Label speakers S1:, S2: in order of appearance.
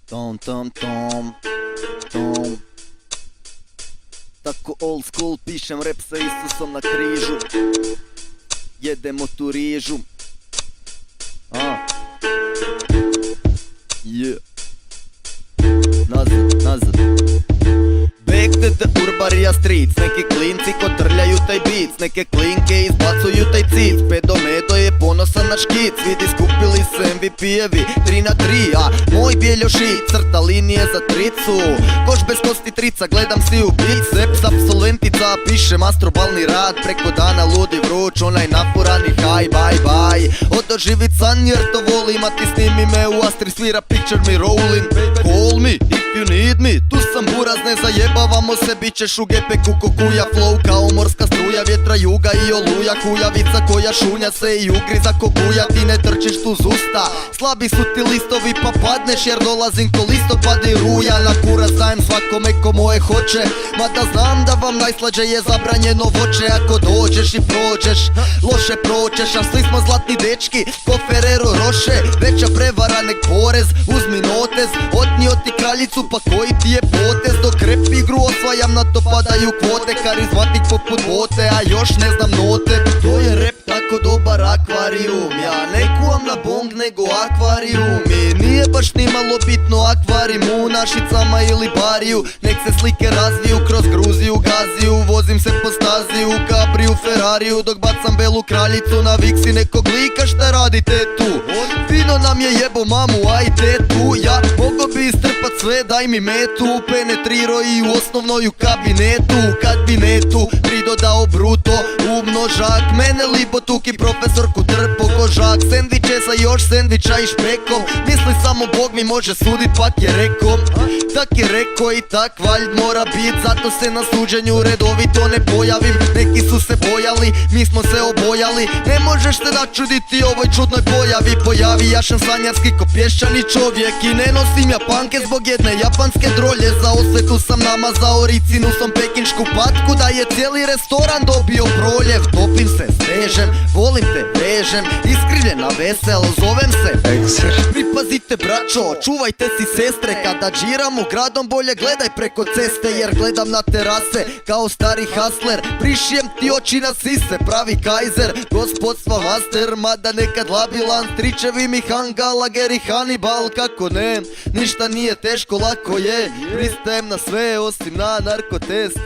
S1: Tom, tom, tom, tom. Tako old school pišem rap sa Isusom na križu. Jedemo tu rižu. Yeah. Nazad. Back to the Urbarija streets. Neki klinci kotrljaju taj beats, neke klinke izbacuju taj cic. Pedomedo je ponosan na škic. Vidi skupili su MVP-evi 3 na 3, a moj bjeljošit crta linije za tricu. Koš bez kosti trica, gledam si u biceps. Absolventica piše mastrobalni rad. Preko dana ludi vruć, onaj napurani high, bye bye. Odoživit san jer to volim, a ti snimi me u Astri, svira picture me rolling. Call me if you need me, tu sam buraz, ne zajebavamo se, bit ćeš u gepeku ko kuja. Flow kao morska struja, vjetra juga i oluja. Kujavica koja šunja se i ugriza ko guja. Ti ne trčiš tu z usta, slabi su ti listovi pa padneš, jer dolazim ko listopad i ruja. Na kurac dajem svakome ko moje hoće, mada znam da vam najslađe je zabranjeno voće. Ako dođeš i prođeš, loše proćeš, a svi smo zlatni dečki ko Ferrero Rocher. Veća prevara nek porez, uzmi notez, otnio ti kraljicu pa koji ti je potez. Dok rap igru osvajam, na to padaju kvote, karizmatik poput bote, a još ne znam note. To je rap tako dobar akvarijum, ja ne kuvam na bong nego akvarijum. I nije baš ni malo bitno akvarijum u Našicama ili Bariju. Nek se slike razviju kroz Gruziju, Gaziju. Vozim se po stazi u Cabriju, Ferrariju, dok bacam belu kraljicu na viksi nekog lika. Šta radite tu? Fino nam je jebo mamu, ajde tu. Ja mogo bi istrpat sve, daj mi metu. Penetrirao i u osnovnoj u kabinetu. Kad bi netu pridodao bruto u množak, mene libo tuki profesorku trpo kožak. Sendviče sa još sendviča i špekom, misli samo Bog mi može sudit, pak je rekom. Tak je reko i tak valjd mora bit, zato se na suđenju redovito ne pojavim. Neki su se bojali, mi smo se obojali, ne možeš se načuditi ovoj čudnoj pojavi. Pojavi, ja sam sanjarski ko pješčani čovjek i ne nosim japanke zbog jedne japanske drolje. Za osvetu sam namazao ricinu sam pekinšku patku, da je cijeli restoran dobio proljev. Topim se, stežem, volim te, vežem, iskrivljena vesel, zovem se Exer. Pripazite braćo, čuvajte si sestre, kada džiramo gradom bolje gledaj preko ceste, jer gledam na terase kao stari hustler. Prišijem ti oči na sise, pravi kajzer, gospodstva master, mada nekad labilan. Stričevi mi hanga, lageri Hannibal, kako ne, ništa nije teško, lako je. Pristajem na sve osim na narkotest.